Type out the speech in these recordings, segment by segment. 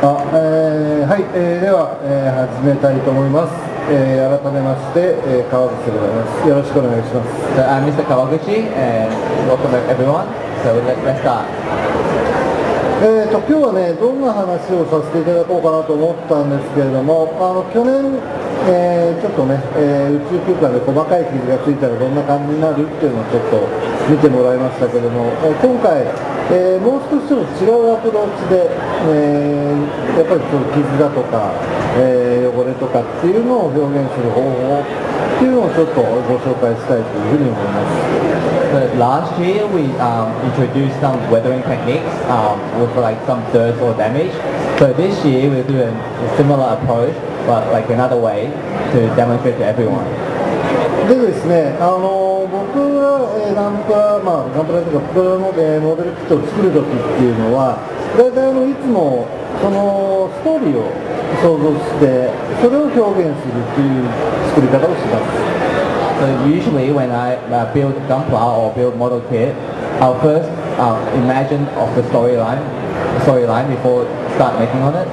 はい、では、始めたいと思います。改めまして、川口でございます。よろしくお願いします。So I'm Mr. Kawaguchi and welcome everyone. So let's start. 今日はね、どんな話をさせていただこうかなと思ったんですけれども、去年、ちょっとね、宇宙空間で細かい傷がついたらどんな感じになるっていうのをちょっと見てもらいましたけれども、今回、もう少し違うアプローチで、やっぱりその傷だとか、汚れとかっていうのを表現する方法っていうのをちょっとご紹介したいというふうに思います。But last year we introduced some weathering techniques with like some dirt or damage. So this year we're doing a similar approach, but like another way to demonstrate to everyone. でですね、僕が、ガンプラというかプロの、モデルキットを作るときっていうのは、大体いつもそのストーリーを想像して、それを表現するという作り方をします。So usually when I build Gunpla or build model kit, I'll first imagine of the storyline before start making on it.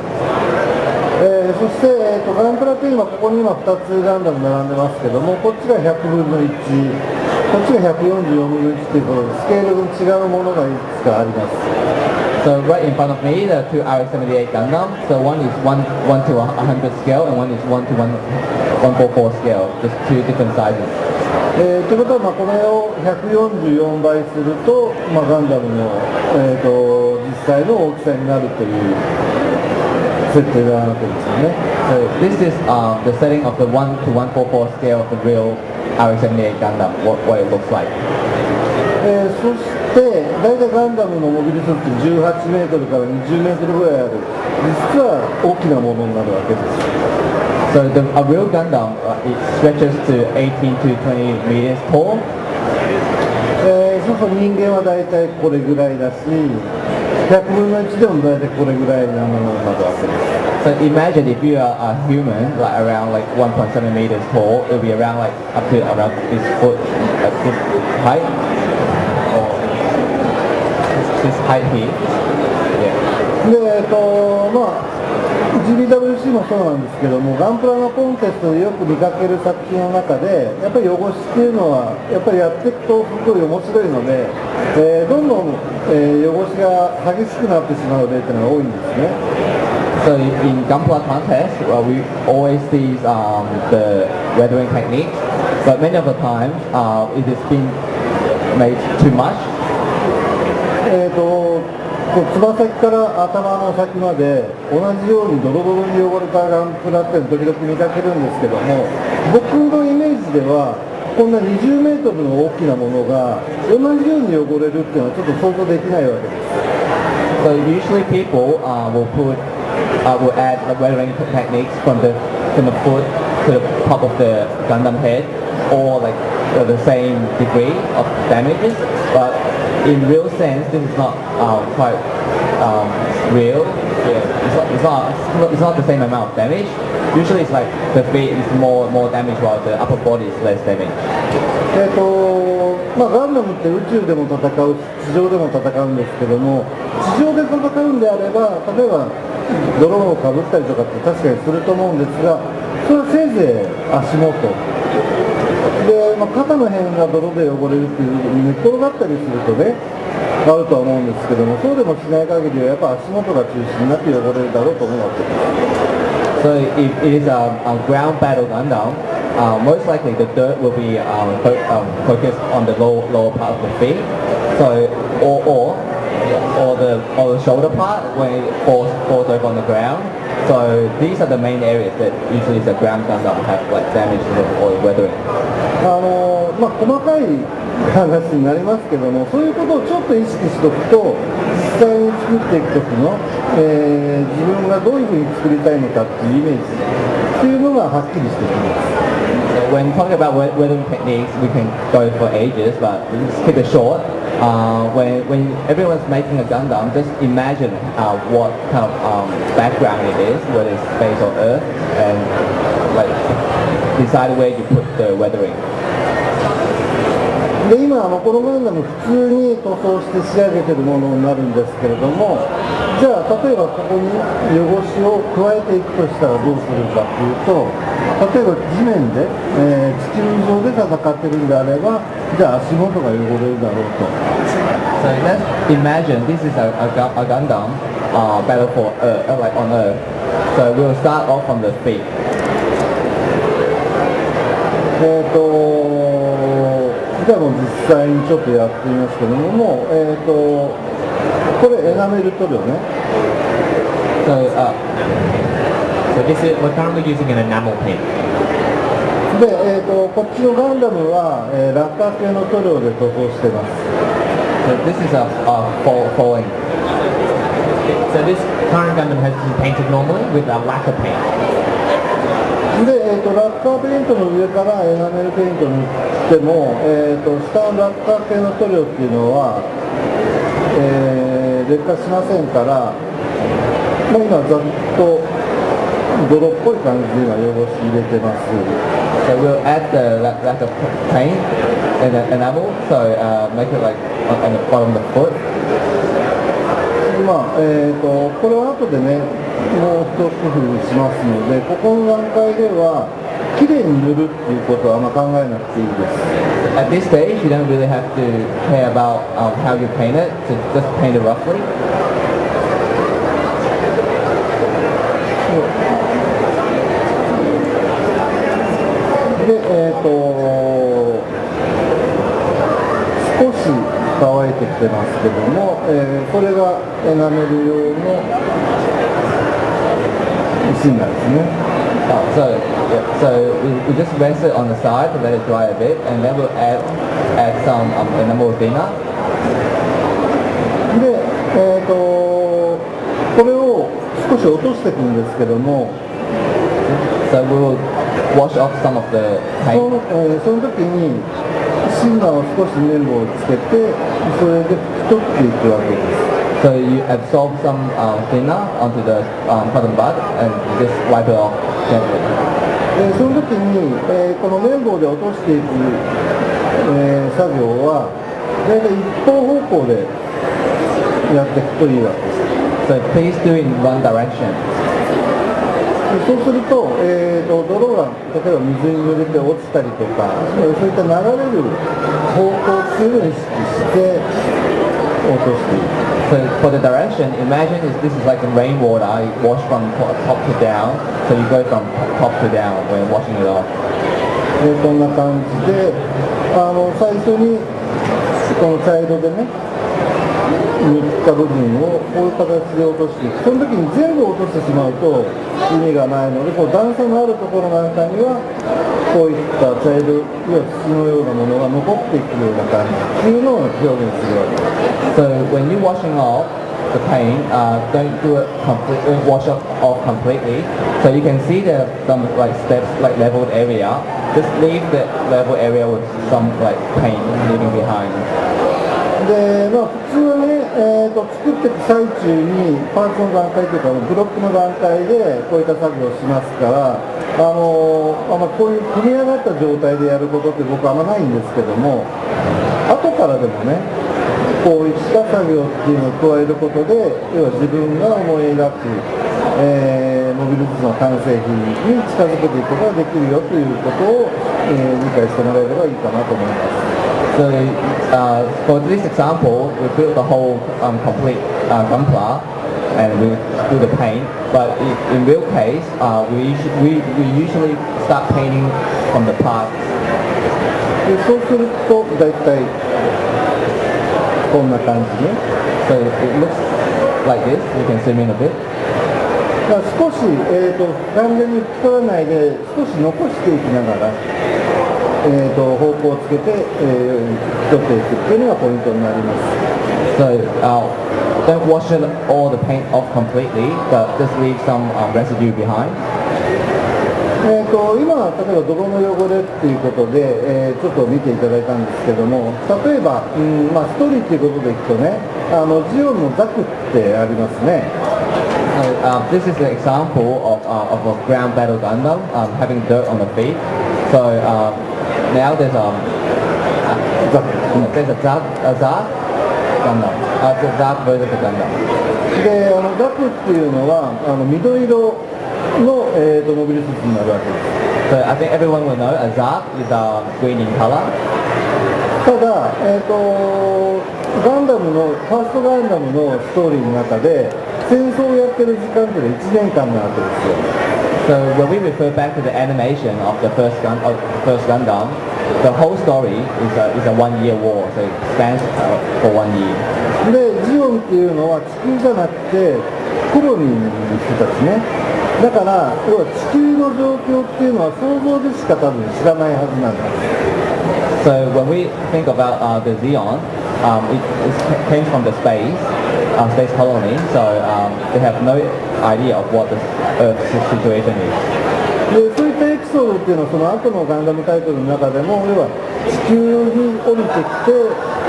そして、ガンプラというのはここに今2つガンダム並んでますけども、こっちが100分の1、こっちが144分の1ということでスケールの違うものがいくつかあります。So right in front of me, there are two RX-78 Gundam. So one is 1 to 100 scale and one is 1 to 144 scale. Just two different sizes. ということは、これを144倍すると、ガンダムの、実際の大きさになるという設定なわけですよね。So this is the setting of the 1 to 144 scale of the real RX-78 Gundam, what it looks like. そして大体ガンダムのモビルスーツって18メートルから20メートルぐらいある、実は大きなものになるわけです。So a real Gundam, it stretches to 18 to 20 meters tall. そうそう、人間は大体これぐらいだし、100分の1でも大体これぐらいなものになるわけです。So imagine if you are a human, like around like 1.7 meters tall, it will be around like up to around this foot, this height, or this height here. Yeah. で、GBWC もそうなんですけども、ガンプラのコンテストでよく見かける作品の中で、やっぱり汚しっていうのは、やっぱりやっていくとすごい面白いので、どんどん、汚しが激しくなってしまう例っていうのが多いんですね。So in Gunpla contest, we always see the weathering technique, but many of the times it has been made too much. つま先から頭の先まで同じようにドロドロに汚れたガンプラって時々見かけるんですけども、僕のイメージではこんな20メートルの大きなものが同じように汚れるっていうのはちょっと想像できないわけです。So usually people will add weathering techniques from the foot to the top of the Gundam head, or like the same degree of damages, but in real sense, this is not quite real. Yeah, it's not the same amount of damage. Usually, it's like the feet is more damage, while the upper body is less damage. ガンダムって宇宙でも戦うし、地上でも戦うんですけども、地上で戦うんであれば、例えばドローンをかぶったりとかって確かにすると思うんですが、それはせいぜい足元。で、肩の辺が泥で汚れるっていう寝っ転がったりするとね、あるとは思うんですけども、そうでもしない限りはやっぱ足元が中心になって汚れるだろうと思うわけです。So if it is a ground battle Gundam, most likely the dirt will be focused on the lower part of the feet. So or the shoulder part when it falls over on the ground. So these are the main areas that usually the ground Gundam have like damage or weathering. 細かい話になりますけども、そういうことをちょっと意識しておくと、実際に作っていく時の、自分がどういうふうに作りたいのかっていうイメージっていうのがはっきりしてきます。So when talking about weathering techniques, we can go for ages, but let's keep it short. When everyone's making a Gundam, just imagine what kind of background it is, whether it's space or earth, and like decide where you put the weathering. で今このガンダム普通に塗装して仕上げてるものになるんですけれども、じゃあ例えばここに汚しを加えていくとしたらどうするかというと、例えば地面で、地球上で戦ってるんであれば、じゃあ足元が汚れるだろうと。So let's imagine this is a Gundam battle for like on Earth. So we'll start off from the feet. じゃあもう実際にちょっとやってみますけども、これエナメル塗料ね。So this is we're currently using an enamel paint. で、こっちのガンダムは、ラッカー系の塗料で塗装してます。So this is a falling. So this current Gundam has been painted normally with a lacquer paint. で、ラッカーペイントの上からエナメルペイント塗っても、下のラッカー系の塗料っていうのは、劣化しませんから、今ざっと泥っぽい感じで今汚し入れてます。So we'll add the lacquer paint and the enamel, so make it like on the bottom of the foot. これは後でね、もう一工夫しますので、ここの段階ではきれいに塗るっていうことはあんま考えなくていいです。At this stage, you don't really have to care about how you paint it, so just paint it roughly. で、少し乾いてきてますけども、これがエナメル用の石になるんですね。So we just rest it on the side to let it dry a bit, and then we'll add some enamel thinner. で、これを少し落としていくんですけども、So we'll wash off some of the その時にシンナーを少し綿棒をつけて、それで拭き取っていくわけです。So you absorb some thinner onto the cotton bud and just wipe it off gently. その時に、この綿棒で落としていく、作業は大体一方方向でやっていくといいわけです。So please do it in one direction. そうすると、泥が例えば水に濡れて落ちたりとか、そういった流れる方向っていうのを意識して落としていく。So for the direction, imagine this is like the rainwater, you wash from top to down, so you go from top to down when washing it off. こんな感じで、最初にこの茶色でね、塗った部分をこういう形で落としていく。その時に全部落としてしまうと意味がないので、こう段差のあるところなんかにはこういった茶色や土のようなものが残っていくような感じっていうのを表現するわけです。So when you're washing off the paint, don't do it wash it off completely. So you can see there some like steps, like leveled area. Just leave the level area with some like paint leaving behind. で、普通はね、作っていく最中にパーツの段階というかブロックの段階でこういった作業をしますから、こういう組み上がった状態でやることって僕はあんまないんですけども、後からでもね、こういった作業っていうのを加えることで、要は自分が思い描く、モビルスーツの完成品に近づけていくことができるよということを、理解してもらえればいいかなと思います。So for this example, we built the whole complete Gunpla and we do the paint. But in real case, we usually start painting from the parts. でそうすると大体こんな感じね。So it looks like this. We can zoom in a bit. 少し、完全に拭き取らないで少し残していきながら、方向をつけて、拭き取っていくっていうのがポイントになります。So don't wash all the paint off completely, but just leave some residue behind. 今、例えば泥の汚れっていうことで、ちょっと見ていただいたんですけども、例えば、ストーリーっていうことでいくとね、ジオンのザクってありますね。This is an example of a ground battle Gundam having dirt on the feet. So now there's ザク There's a Zack Gundam. The Zack version of the Gundam. でザクっていうのは緑色の、モビルスーツになるわけです。So I think everyone will know a Zack is green in color. ただ、ガンダムのファーストガンダムのストーリーの中で戦争をやってる時間っていうのは1年間なわけですよ。So when we refer back to the animation of the first Gundam, the whole story is a 1-year war. So it spans for 1 year. でジオンっていうのは地球じゃなくてコロニーにいる人たちね。だから要は地球の状況っていうのは想像でしか多分知らないはずなんです。So when we think about the Zeon, it came from the space colony. So they have no idea of what the Earth situation is. でそういったエピソードっていうのはその後のガンダムタイトルの中でも要は地球に降りてきて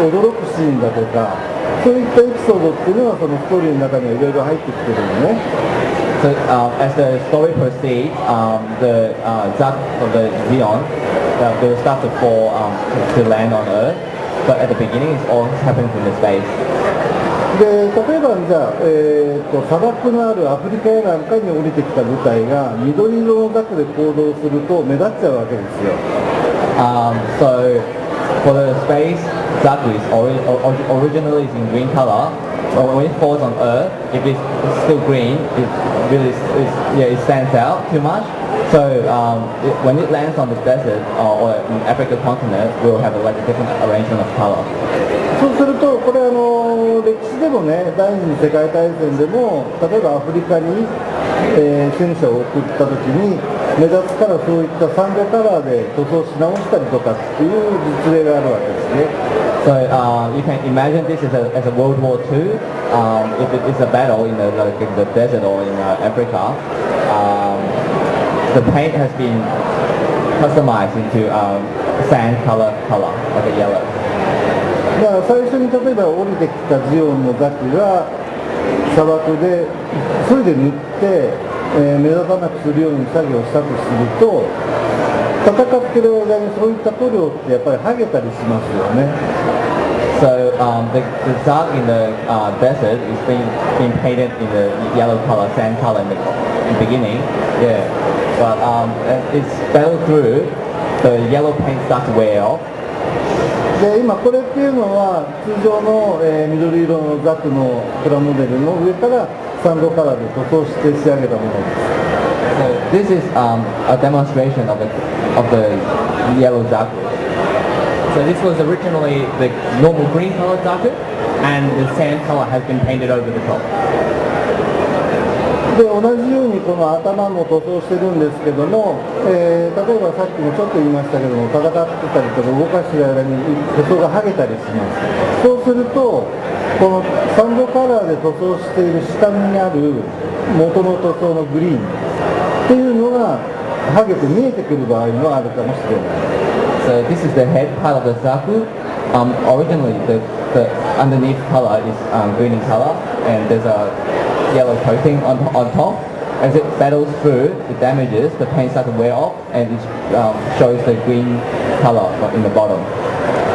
驚くシーンだとかそういったエピソードっていうのはそのストーリーの中にはいろいろ入ってきてるのね。So as the story proceeds, the Zack of the Zeon, they will start to fall to land on Earth. But at the beginning, it's all happening from the space. で例えばじゃあ、砂漠のあるアフリカやなんかに降りてきた部隊が緑色のザクで行動すると目立っちゃうわけですよ。So for the space, Zack is originally is in green color. But when it falls on Earth, if it's still green, it stands out too much. So when it lands on the desert or in Africa continent, we'll have a different arrangement of color. そうするとこれ歴史でもね第二次世界大戦でも例えばアフリカに、戦車を送った時に目立つからそういったサンドカラーで塗装し直したりとかっていう実例があるわけですね。So you can imagine this as a World War II. If it is a battle in the desert or in Africa, the paint has been customized into sand color, like a yellow. だから最初に例えば降りてきたジオンのザクが砂漠でそれで塗って、目立たなくするように作業したとすると戦ってる間にそういった塗料ってやっぱり剥げたりしますよね。So the Zack in the desert is being painted in the yellow color, sand color in the beginning. Yeah, but it's battled through. The yellow paint starts to wear off. で今これっていうのは通常の、緑色のザクのプラモデルの上からサンドカラーで塗装して仕上げたものです。So this is a demonstration of the yellow Zaku. So this was originally the normal green colored Zaku, and the sand color has been painted over the top. で同じようにこの頭も塗装してるんですけども、例えばさっきもちょっと言いましたけども戦ってたりとか動かしてる間に塗装が剥げたりします。そうするとこのサンドカラーで塗装している下にある元の塗装のグリーンっていうのが剥げて見えてくる場合もあるかもしれない。So this is the head part of the Zaku. Originally the underneath color is green in color, and there's a yellow coating on top. As it battles through the damages, the paint starts to wear off, and it shows the green color in the bottom.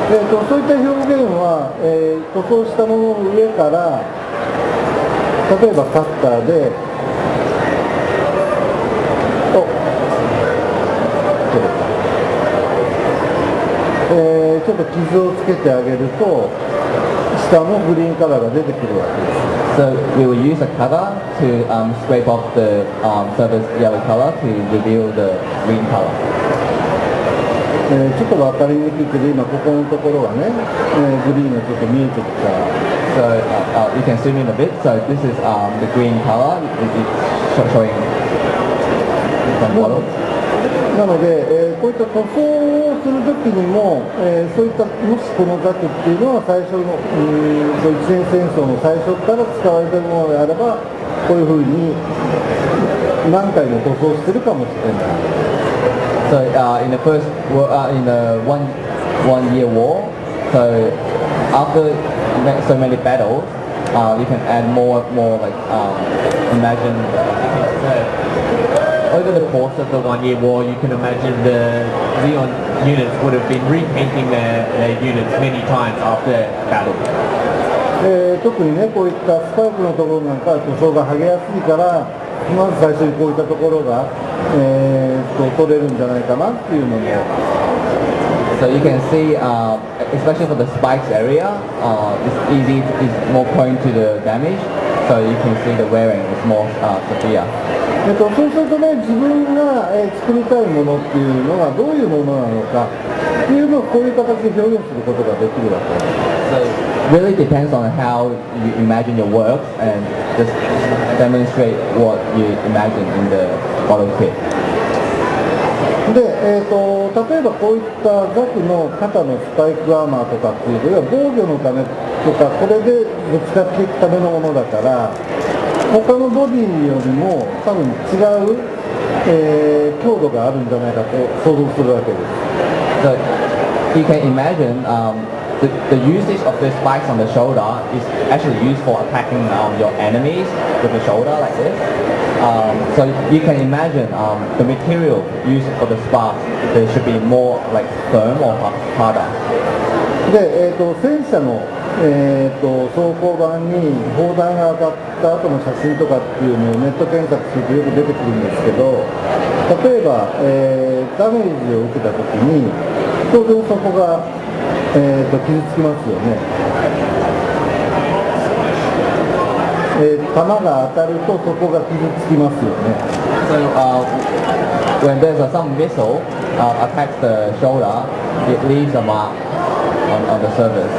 そういった表現は、塗装したものの上から例えばカッターでちょっと傷をつけてあげると下もグリーンカラーが出てくるわけです。So we will use a cutter to scrape off the surface yellow color to reveal the green color. ちょっと分かりにくいけど今ここのところはね、グリーンがちょっと見えてきた。So you can zoom in a bit. So this is the green color. It's showing from bottom. なので、こういった塗装をするときにも、そういったもしこのザクっていうのは最初の、一年戦争の最初から使われているものであればこういうふうに何回も塗装してるかもしれない。So in the first in the one year war, so after so many battles, you can add more like imagine. over the course of the 1 year war, you can imagine the Zeon units would have been repainting their units many times after battle. 特にね、こういったスパイクのところなんかは塗装が剥げやすいから、まず最初にこういったところが、取れるんじゃないかなっていうのも。So you can see, especially for the spikes area, it's more prone to the damage. So you can see the wearing is more severe. そうするとね、自分が、作りたいものっていうのがどういうものなのかっていうのをこういう形で表現することができるわけです。So it really depends on how you imagine your work and just demonstrate what you imagine in the model kit. で、例えばこういったザクの肩のスパイクアーマーとかっていうのは防御のためとかこれでぶつかっていくためのものだから他のボディよりも多分違う、強度があるんじゃないかと想像するわけです。So you can imagine the usage of the spikes on the shoulder is actually used for attacking your enemies with the shoulder like this. So you can imagine the material used for the sparks, they should be more like firm or harder. で、戦車の、装甲板に砲弾が当たった後の写真とかっていうのをネット検索するとよく出てくるんですけど、例えば、ダメージを受けた時に当然そこが、傷つきますよね。弾が当たるとそこが傷つきますよね。So when there's some missile attacks the shoulder, it leaves a mark on the surface.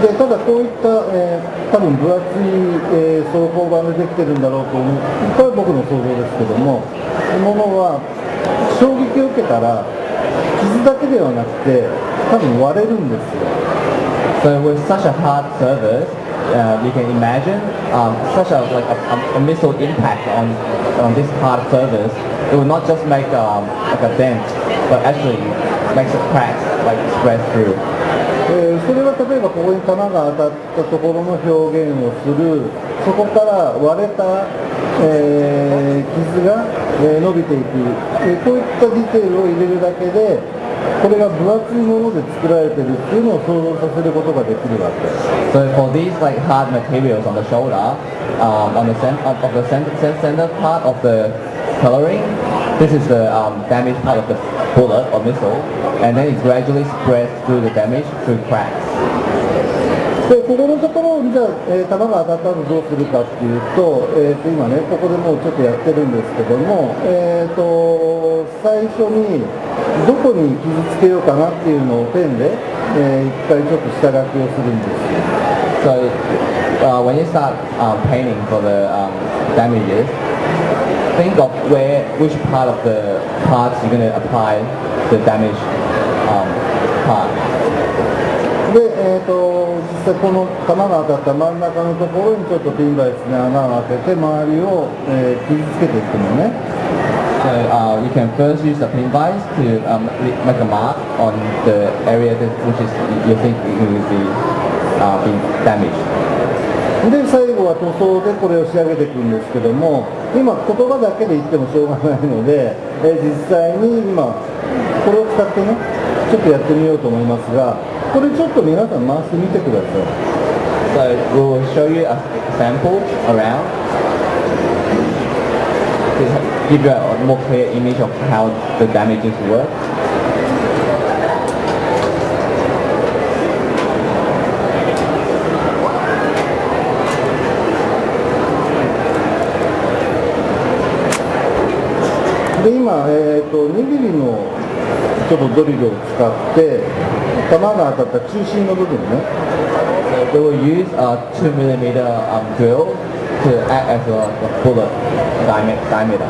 でただこういった、多分分厚い、装甲板でできてるんだろうと思う。これは僕の想像ですけども、ものは衝撃を受けたら傷だけではなくて多分割れるんですよ。So with such a hard surface, you can imagine such a missile impact on this hard surface. It will not just make like a dent, but actually makes a crack like spread through. それは例えばここに弾が当たったところの表現をする、そこから割れた、傷が、伸びていく、こういったディテールを入れるだけでこれが分厚いもので作られているっていうのを想像させることができるわけ。So for these like hard materials on the shoulder, on the center part of the coloring, this is the damaged part of the bullet or missile, and then it gradually spreads through the damage through cracks. でここのところをじゃあ、弾が当たったらどうするかっていうと、今ねここでもうちょっとやってるんですけども、最初にどこに傷つけようかなっていうのをペンで、一回ちょっと下書きをするんです。So when you start painting for the damages, think of which part of the parts you're going to apply the damage part. で、実際この弾が当たった真ん中のところにちょっとピンバイスに穴を開けて周りを、傷つけていくのね。So you can first use the pin vise to make a mark on the area which is you think will be damaged. で最後は塗装でこれを仕上げていくんですけども、今言葉だけで言ってもしょうがないので、実際に今これを使ってねちょっとやってみようと思いますが、これちょっと皆さん回してみてください。So we'll show you a sample around to give you a more clear image of how the damages work. で今、2ミリのちょっとドリルを使って弾が当たった中心の部分ね。So they will use a 2mm drill to act as a bullet diameter.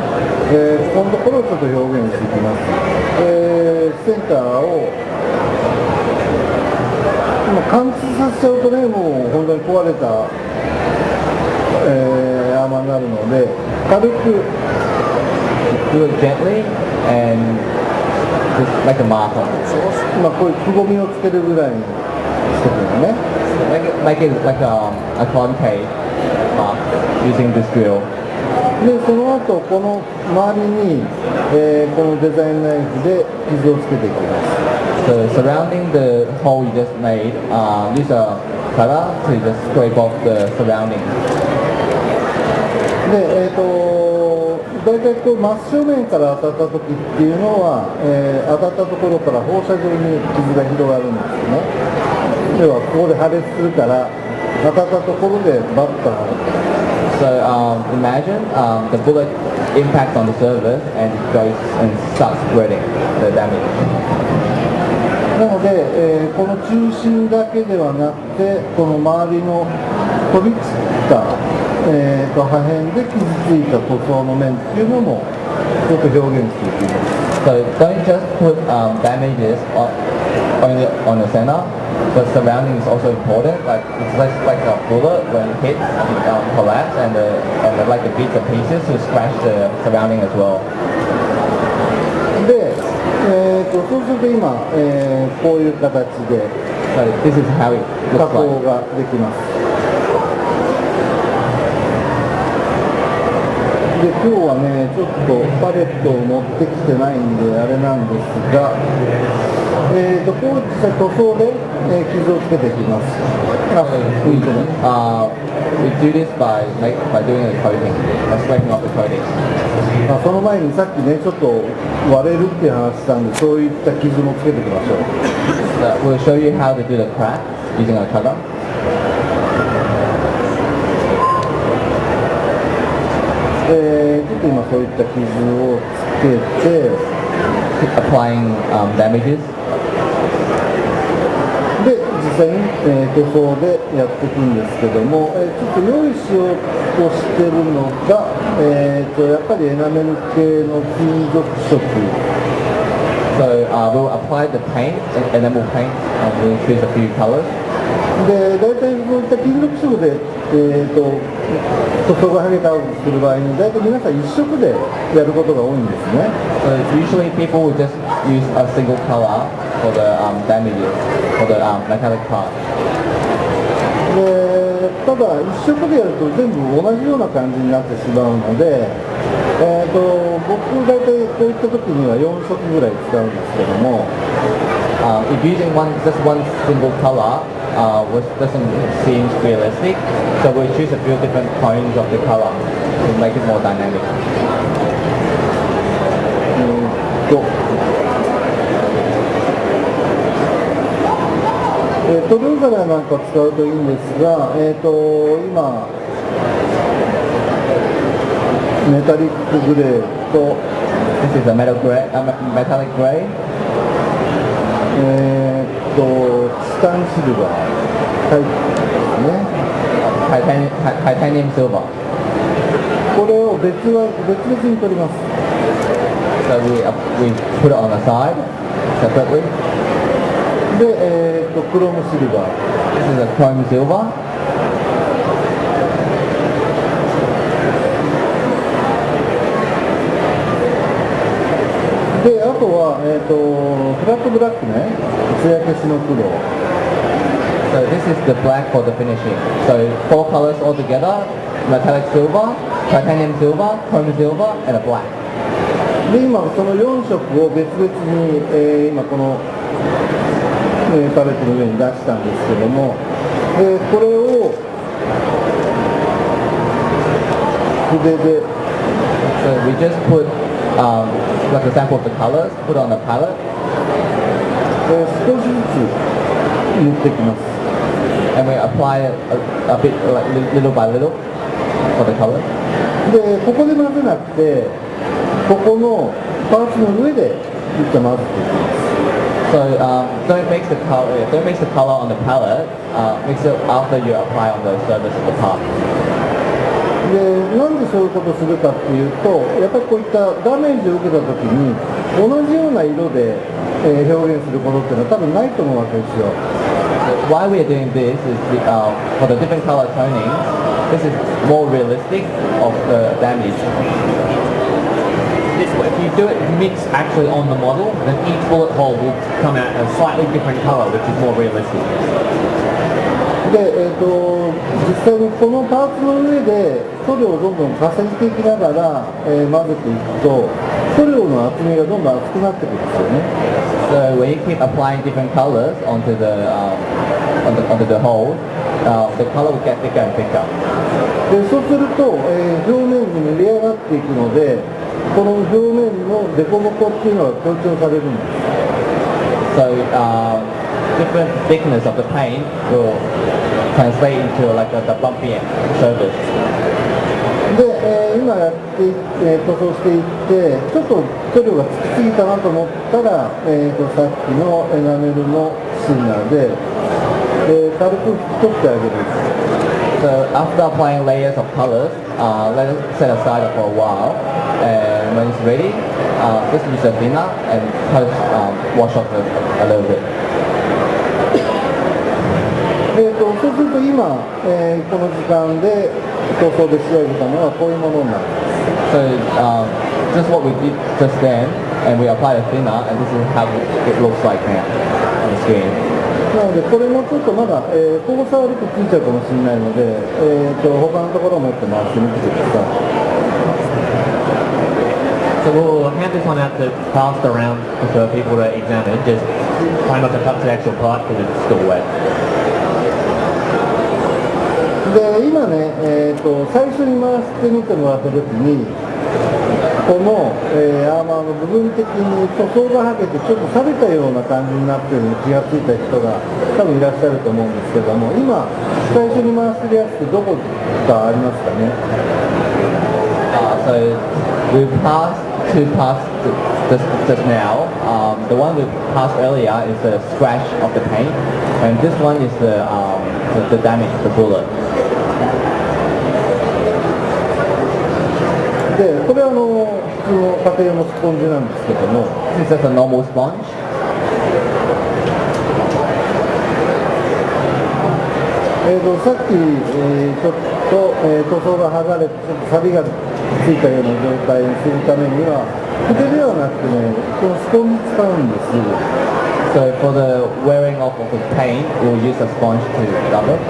このところをちょっと表現していきます。センターを今貫通させちゃうとね、もう本当に壊れた、アーマーになるので軽く Do it gently and just make a mark on it. 今こういうくぼみをつけるぐらいにしてくるのね。Make it like a concave mark using this drill. でその後この周りに、このデザインナイフで傷をつけていきます。So surrounding the hole you just made, use a cutter to just scrape off the surrounding. で、大体こう真正面から当たった時っていうのは、当たったところから放射状に傷が広がるんですよね。要はここで破裂するから当たったところでバッと破裂。So imagine the bullet impacts on the surface and it goes and starts spreading the damage. なので、この中心だけではなくてこの周りの飛び散った、破片で傷ついた塗装の面っていうのもちょっと表現していきます。So don't just put damages only on the center. The surrounding is also important. Like it's less like a bullet when it hits, collapse, and like the bits and pieces to scratch the surrounding as well. で、そうすると今、こういう形で So this is how it 加 looks 工 like. ができます。で今日はねちょっとパレットを持ってきてないんであれなんですが、こう実際塗装で、傷をつけていきます。We do this by doing a coating, by scraping off the coating. その前にさっきねちょっと割れるっていう話したんでそういった傷もつけていきましょう。We'll show you how to do the crack using a cutter. ちょっと今そういった傷をつけて applying damages. で実際に、塗装でやっていくんですけども、ちょっと用意しようとしてるのが、やっぱりエナメル系の金属色。So we'll apply the paint, enamel paint, and we'll choose a few colors. で大体こういった金属色で、塗装が剥げたりする場合に大体皆さん一色でやることが多いんですね。So usually people will just use a single color for the damages, for the metallic part. でただ一色でやると全部同じような感じになってしまうので、僕大体こういった時には4色ぐらい使うんですけども、if using just one single color, which doesn't seem realistic, so we'll choose a few different tones of the color to make it more dynamic. トルーガラなんか使うといいんですが、今メタリックグレーと This is a metallic gray. チタンシルバータイプですね。Titanium silver. これを別々に取ります。So we put it on the side separately. で、クロムシルバー。This is a chrome silver. で、あとは、フラットブラックね、艶消しの黒。So this is the black for the finishing. So 4 colors all together: metallic silver, titanium silver, chrome silver, and a black. で、今その4色を別々に、今この、パレットの上に出したんですけども、これを筆で So we just put like a sample of the colors, put on the palette. 少しずつ塗っていきます。And we apply it a bit, like little by little, for the color. で、ここで混ぜなくて、ここのパーツの上で実は混ぜていきます。So don't mix the color on the palette. Mix it after you apply on the surface of the part. で、なんでそういうことをするかっていうと、やっぱりこういったダメージを受けた時に同じような色で、表現することっていうのは多分ないと思うわけですよ。Why we are doing this is for the different color toning. This is more realistic of the damage. This way, if you do it mix actually on the model, then each bullet hole will come out a slightly different color, which is more realistic. で、実際にこのパーツの上で塗料をどんどん重ねていきながら、混ぜていくと塗料の厚みがどんどん厚くなってくるんですよね。So when you keep applying different colors onto the hole, the color will get thicker and thicker. でそうすると、表面に塗り上がっていくので、この表面の凸凹っていうのが強調されるんです。So different thickness of the paint will translate into like the bumpy surface. で、今やって塗装していって、ちょっと塗料がつきすぎたなと思ったら、さっきのエナメルのシンナーで、軽く拭き取ってあげる。So after applying layers of colors, let it set aside for a while, and when it's ready, just use a thinner and wash off a little bit. そうすると今、この時間で塗装で仕上げたのはこういうものになる。So just what we did just then, and we applied a thinner, and this is how it looks like now on the screen. なのでこれもちょっとまだ、ここ触るとついちゃうかもしれないので、他のところを持って回してみてください。So we'll hand this one out to pass around for people to examine. Just try not to touch the actual part because it's still wet. で今ね、最初に回してみてもらった時にこの、アーマーの部分的に塗装がはけてちょっと錆びたような感じになっているのに気がついた人が多分いらっしゃると思うんですけども、今最初に回してるやつってどこかありますかね。So we passed two parts just now. The one we passed earlier is the scratch of the paint, and this one is the damage of the bullet. でこれは普通の家庭用のスポンジなんですけども、 This is just a normal sponge. さっき、ちょっと、塗装が剥がれてちょっと錆がついたような状態にするためには筆ではなくてね、このスポンジ使うんです。 So for the wearing off of the paint, we'll use a sponge to rub it.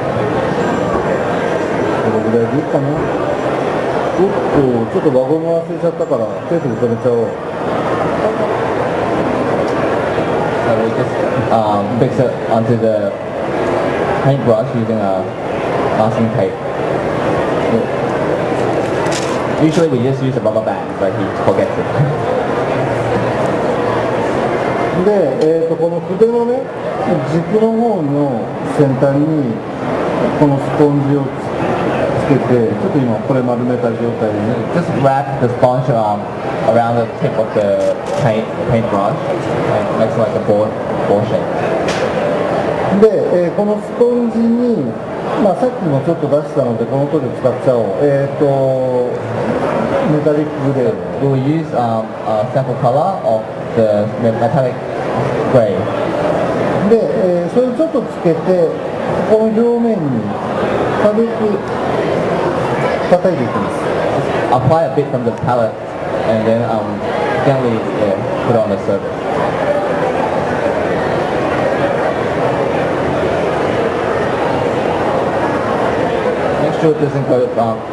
これぐらいでいいかな。ちょっと輪ゴム忘れちゃったからテープで留めちゃおう。 So we just fix it onto the paintbrush using a masking tape. Usually we just use a rubber band, but he forgets it. で、この筆のね、軸の方の先端にこのスポンジをつけて、ちょっと今これ丸めた状態でね。 Just wrap the sponge around the tip of the paintbrush and makes like a ball shape. で、このスポンジに、さっきもちょっと出したのでこの塗料使っちゃおう。メタリックグレー。 We will use a sample color of the metallic gray. で、それをちょっとつけて、この表面に軽く叩いていきます。 Apply a bit from the palette and then gently put it on the surface. Make sure it doesn't go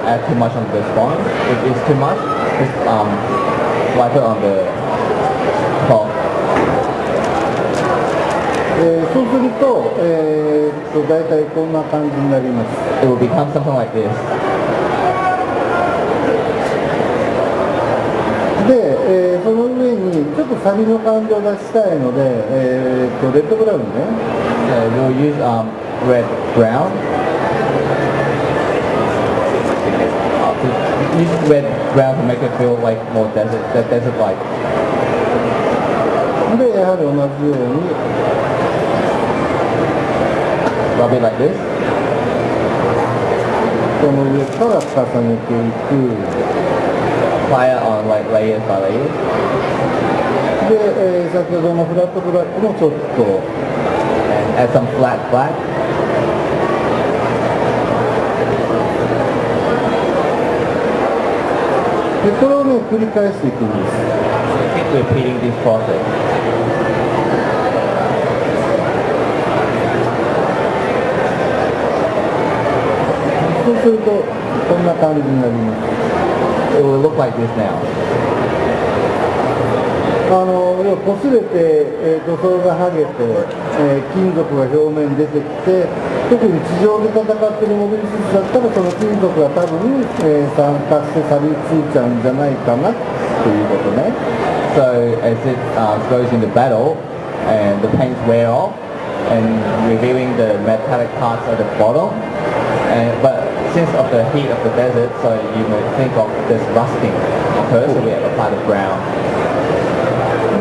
add too much on the sponge. If it's too much, just wipe it on the cloth. そうすると、大体こんな感じになります。 It will become something like this. で、その上にちょっとサビの感じを出したいので、レッドブラウンね。We'll use red brown. Use red brown to make it feel like more desert-like. で、やはり同じように Rub it like this. この上から重ねていく。 Apply it on like layers by layers. で、先ほどのフラットブラックもちょっと And add some flat black. で、これをね、繰り返していくんです。 Keep repeating this process. で、するとこんな感じになります。 It will look like this now. 要は擦れて、塗装が剥げて、金属が表面に出てきて、特に地上で戦っているモビルスーツだったらその金属が多分、酸化して錆びついちゃうんじゃないかなということね。 So as it goes into battle and the paints wear off and revealing the metallic parts at the bottom, but since of the heat of the desert, so you may think of this rusting occurs, so we have applied the brown.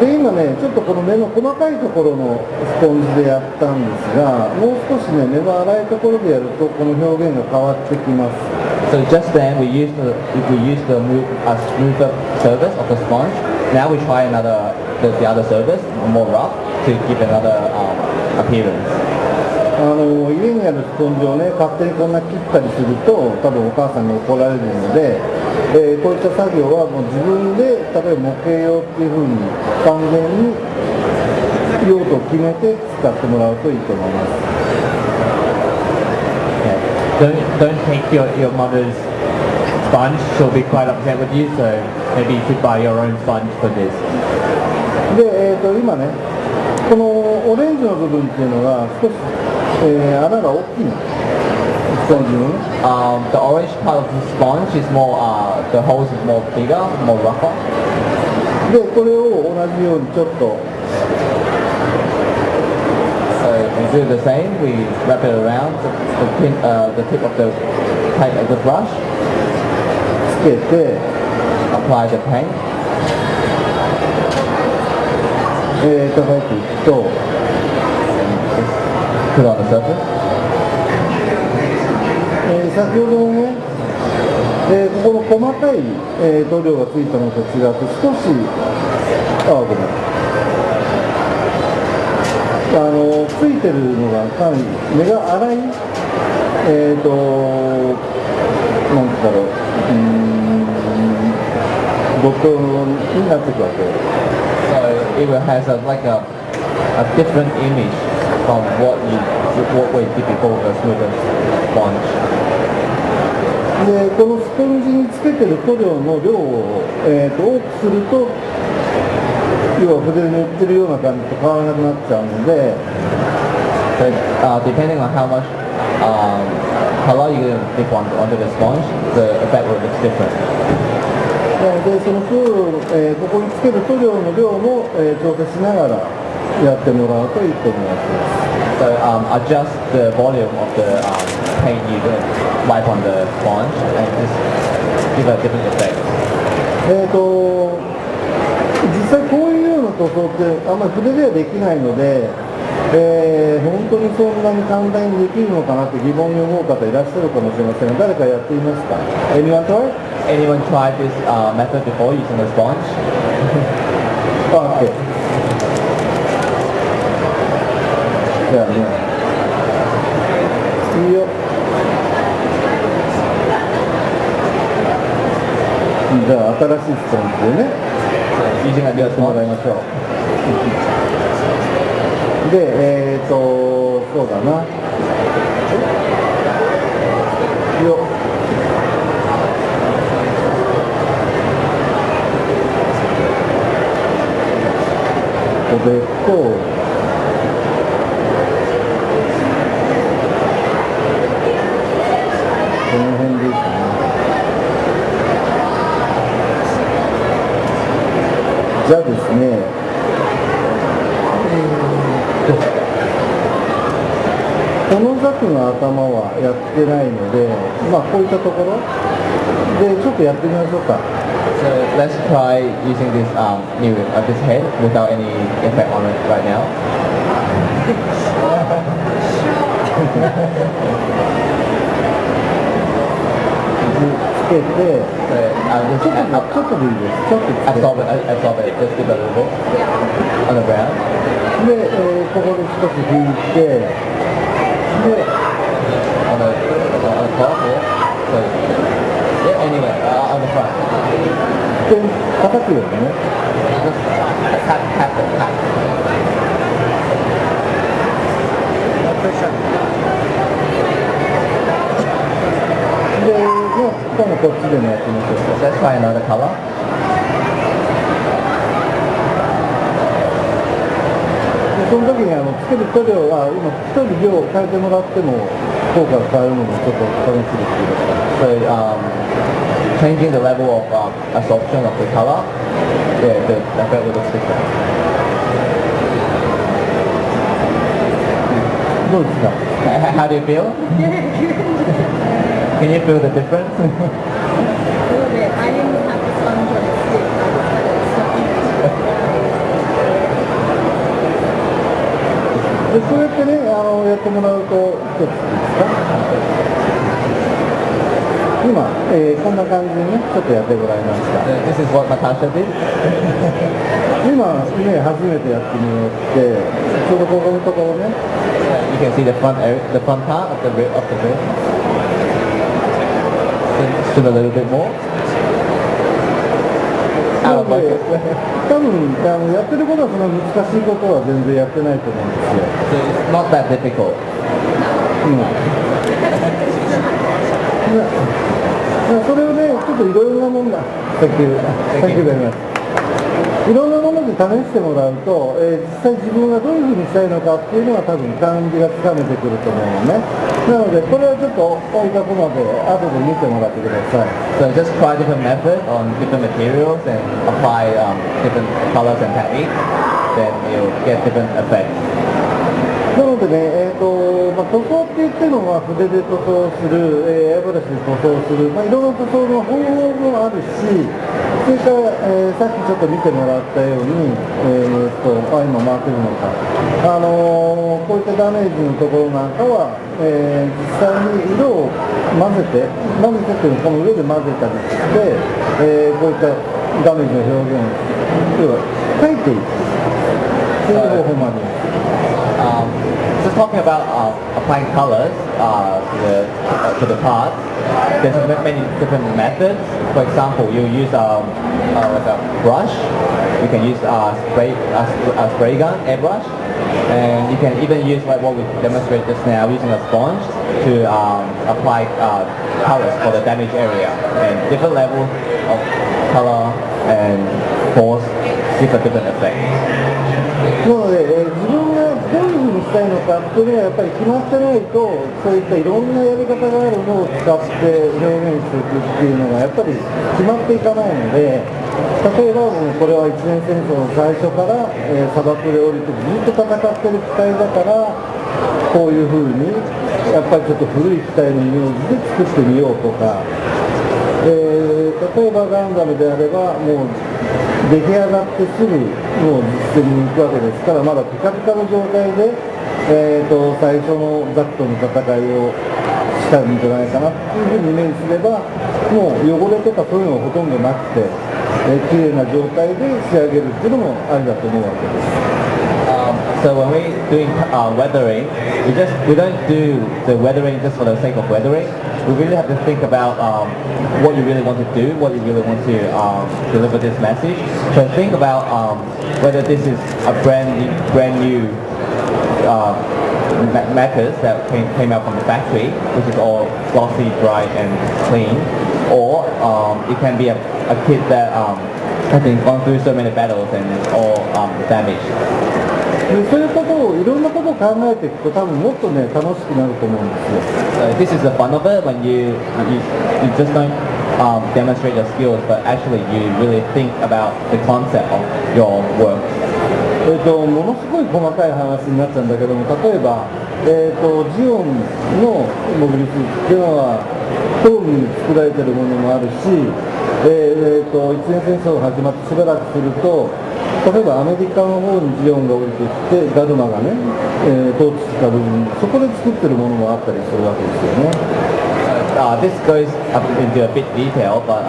で今ね、ちょっとこの目の細かいところのスポンジでやったんですが、もう少しね、目の粗いところでやるとこの表現が変わってきます。 So just then we used the smoother surface of the sponge. Now we try the other surface, more rough, to give another appearance. 家にあるスポンジをね、勝手にこんな切ったりすると多分お母さんに怒られるので、こういった作業はもう自分で例えば模型用っていうふうに完全に用途を決めて使ってもらうといいと思います。 Don't take your mother's sponge. She'll be quite upset with you. So maybe you should buy your own sponge for this. で、今ね、このオレンジの部分っていうのが少し、穴が大きいの。スポンジのね。The orange part of the sponge is more, the holes is more bigger, more rougher. で、これを同じようにちょっと So we do the same. We wrap it around the tip of the brush. つけて、Apply the paint. 叩いていくと、 Put on the surface. 先ほどのね、ここの細かい、塗料がついたのと違って少し、ごめん、ついてるのがかなり目が粗い、なんだろう、ドットになっていくわけ。 So it will has like a different image from what we did before the smoother sponge. でこのスポンジにつけてる塗料の量を、多くすると要は筆で塗ってるような感じと変わらなくなっちゃうので、 So depending on how much color you dip onto the sponge, the effect will look different. でその塗料、ここにつける塗料の量も、調整しながらやってもらうといいと思います。 So adjust the volume of the paint you wipe on the sponge and just give a different effect. 実際こういうような塗装ってあんまり筆ではできないので、本当にそんなに簡単にできるのかなって疑問に思う方いらっしゃるかもしれませんが、誰かやっていますか？ Anyone try? Anyone tried this method before using the sponge? Okay. じゃあね、いいよ。じゃあ新しいスポンジでね、Using a や new ってもらい sponge. ましょう。で、そうだな。よっ。これと、この辺でいいかな。じゃあですね、このザクの頭はやってないので、まあこういったところでちょっとやってみましょうか。So let's try using this this head without any effect on it right now. つけて、So ちょっとでいいです。ちょっとつけて absorb it, just give it a little bit on the brown. で、ここで少し引いて、で、On the top here. So yeah, anyway, on the front. で叩くようにね。Just tap it. で、今度こっちでもやってみましょう。 Let's try another color. でその時につける塗料は今一人量を変えてもらっても効果が変わるのもちょっと試しにしてください。 So changing the level of absorption of the color, yeah, the effect will look different. どうですか？ How do you feel? Can you feel the difference? A little bit. I didn't have the sponge on it stick. I just had it stuck. でそうやってねやってもらうと一つですか？今、こんな感じでねちょっとやってごられました。 This is what Natasha did. 今ね初めてやってみようってちょうどここのところね You can see the front area, the front part of the rib. Zoom a little bit more. なので多分やってることはそんな難しいことは全然やってないと思うんですよ。 So it's not that difficult. それをねちょっといろいろなものがさっきvery muchいろんなもので試してもらうと、実際自分がどういうふうにしたいのかっていうのは多分感じがつかめてくると思うのね。なのでこれはちょっと置いたもので後で見てもらってください。 So just try different methods on different materials and apply different colors and techniques. Then you'll get different effects. なのでね、塗装って言っても、筆で塗装する、エアブラシで塗装する、いろんな塗装の方法もあるし、それから、さっきちょっと見てもらったように、今回ってるのか、こういったダメージのところなんかは、実際に色を混ぜてっていうのはこの上で混ぜたりして、こういったダメージの表現を要は描いていくそういう方法もあります。Just talking about applying colors to the parts, there's many different methods. For example, you use like a brush. You can use a spray gun, airbrush, and you can even use like what we demonstrated just now, using a sponge to apply colors for the damaged area. And different levels of color and force give a different effect. なので、自分がどういうふうにしたいのかっていうのはやっぱり決まってないと、そういったいろんなやり方があるのを使って表現していくっていうのがやっぱり決まっていかないので、例えばこれは一年戦争の最初から、砂漠で降りてずっと戦ってる機体だからこういうふうにやっぱりちょっと古い機体のイメージで作ってみようとか、例えばガンダムであればもう出来上がってすぐもう実践に行くわけですから、まだピカピカの状態で、最初のザクとの戦いをしたんじゃないかなっていうふうにイメージすれば、もう汚れとかそういうのがほとんどなくて、綺麗な状態で仕上げるっていうのもありだと思うわけです。So when we're doing weathering, we don't do the weathering just for the sake of weathering. We really have to think about what you really want to do, what you really want to deliver this message. So think about whether this is a brand new methods that came out from the factory, which is all glossy, bright, and clean, or it can be a kit that has been gone through so many battles and is all damaged. そういうことをいろんなことを考えていくと多分もっとね楽しくなると思うんですよ。This is the fun of it when you just don't demonstrate your skills, but actually you really think about the concept of your work. ものすごい細かい話になっちゃうんだけども、例えば、ジオンのモビリスーツっていうのは東部に作られてるものもあるし、一年戦争が始まってしばらくすると例えばアメリカの方にジオンが降りてきてガルマがね、統治した部分そこで作ってるものもあったりするわけですよね。This goes up into a bit detail, but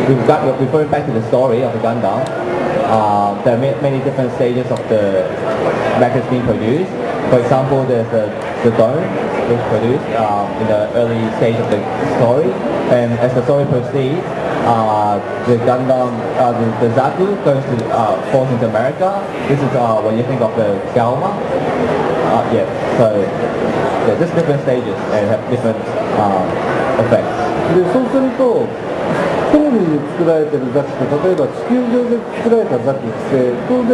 referring back to the story of the Gundam, there are many different stages of the records being produced. For example, there's the dome was produced in the early stage of the story, and as the story proceeds, the Gundam, the Zaku goes to falls into America. This is when you think of the Galma. So just different stages and have different effects. でそうするとコロニーで作られてるザクと例えば地球上で作られたザクって当然、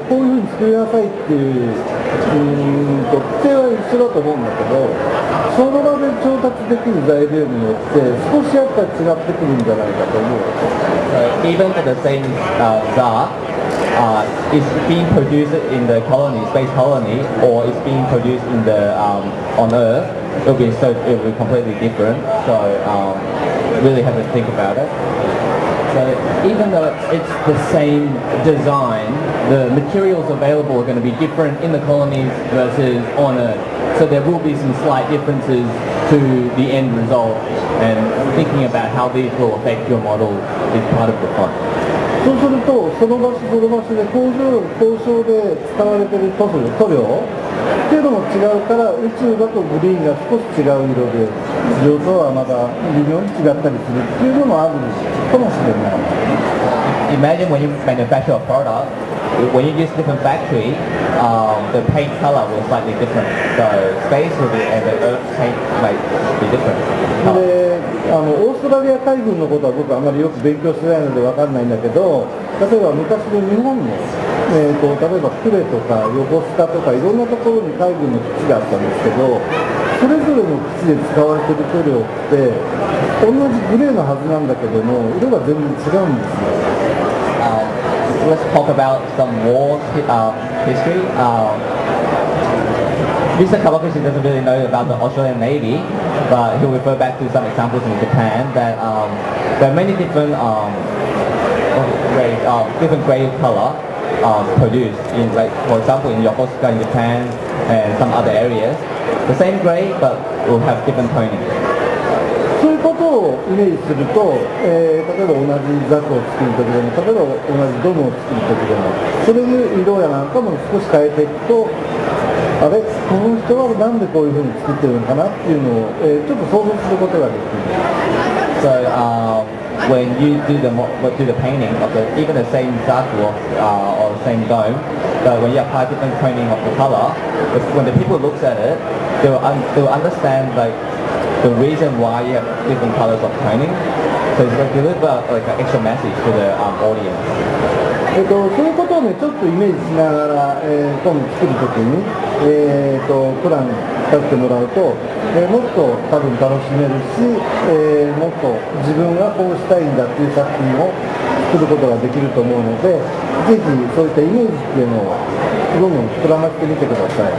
こういうふうに作りなさいっていう規定は一緒だと思うんだけど、その場で調達できる材料によって少しやっぱり違ってくるんじゃないかと思う。Even for the same Zar, is being produced in the colony, space colony, or is being produced in the on Earth, it will be completely different. So really have to think about it. So even though it's the same design, the materials available are going to be different in the colonies versus on Earth. So there will be some slight differences to the end result, and thinking about how these will affect your model is part of the fun. そうするとその場所で工場で使われている塗料っていうのも違うから、宇宙だとグリーンが少し違う色で地上とはまだ微妙に違ったりするっていうのもあるかもしれない。Imagine when you manufacture a product, when you use different factory, the paint color will slightly different. So space will be, and the earth paint might be different. でオーストラリア海軍のことは僕あまりよく勉強してないので分かんないんだけど、例えば昔の日本の、例えば呉とか横須賀とかいろんなところに海軍の基地があったんですけど、それぞれの基地で使われている塗料って同じグレーのはずなんだけども色が全然違うんですよ。Let's talk about some war history. Mr. Kawaguchi doesn't really know about the Australian Navy, but he'll refer back to some examples in Japan that there are many different different grade color produced in, like, for example, in Yokosuka in Japan and some other areas. The same grade, but will have different toning. そういうことをイメージすると、例えば同じザクを作るときでも、例えば同じドムを作るときでも、それで色やなんかも少し変えていくと、あれ、この人はなんでこういうふうに作ってるのかなっていうのを、ちょっと想像することができる。So when you do the painting of even the same zaku or the same dome, but when you apply different toning of the color, when the people looks at it, they will understand like the reason why you have different colors of toning. So it's like deliver like an extra message to the audience. そういうことをね、ちょっとイメージしながら、今度作るときに、プラン立ててもらうと、もっと多分楽しめるし、もっと自分がこうしたいんだっていう作品を作ることができると思うので、ぜひそういったイメージっていうのをどんどん膨らませてみてください。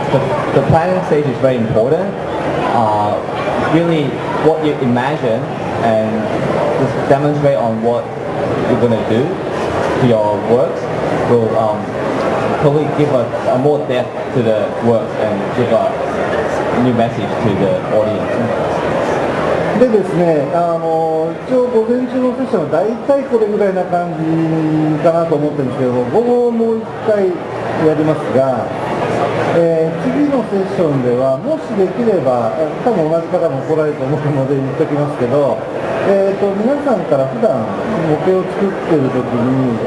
So the planning stage is very important. Really, what you imagine and just demonstrate on what you're going to do to your works will probably give a more depth to the works and give a new message to the audience. でですね、一応午前中のセッションは大体これぐらいな感じかなと思ってるんですけども、午後もう一回やりますが、次のセッションではもしできれば、多分同じ方も来られると思うので言っておきますけど、皆さんから普段模型を作ってる時に、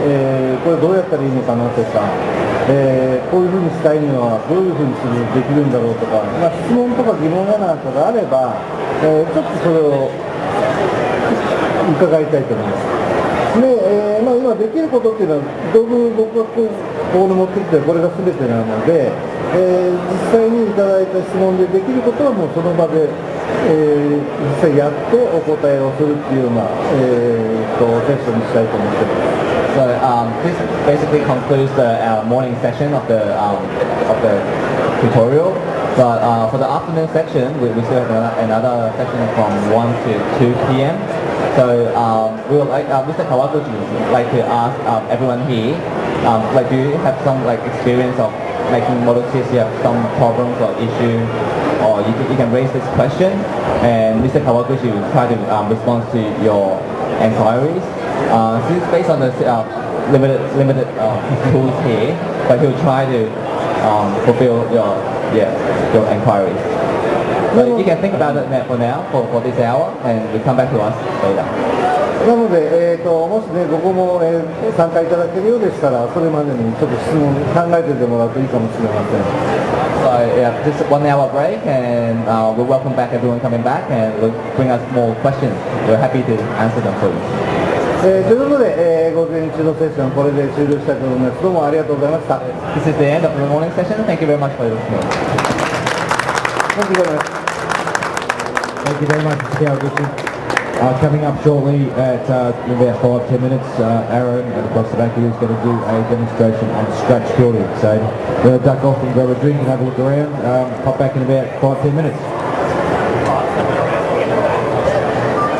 これどうやったらいいのかなとか、こういうふうにしたいのはどういうふうにするできるんだろうとか、質問とか疑問やなんかがあれば、ちょっとそれを伺いたいと思います。で、今できることっていうのは道具僕がここに持ってきてこれが全てなので、実際にいただいた質問でできることはもうその場で、実際やってお答えをするっていうような、セッションにしたいと思っています。So this basically concludes the morning session of the tutorial. But for the afternoon section, we still have another session from 1 to 2 p.m. So we would like Mr. Kawaguchi would like to ask everyone here, like, do you have some like experience of making model kits? You have some problems or issue, or you can raise this question, and Mr. Kawaguchi will try to respond to your inquiries. This is based on the limited tools here, but he'll try to fulfill your inquiries. But you can think about it for now, for this hour, and we'll come back to us later. なので、もしね、ここも、参加いただけるようでしたら、それまでにちょっと質問考えててもらうといいかもしれません。So yeah, just 1 hour break, and we'll welcome back everyone coming back, and we'll bring us more questions. We're happy to answer them for you. ということで、午前中のセッション、これで終了したいと思います。どうもありがとうございました。This is the end of the morning session. Thank you very much for listening. Thank you very much. Thank you very much, Mr. Kawaguchi. Coming up shortly at in about 5-10 minutes, Aaron and across the back here is going to do a demonstration on scratch building. So we'll duck off and grab a drink and have a look around. Pop back in about 5-10 minutes.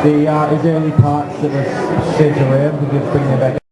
Is there any parts that are sent around? We can just bring them back.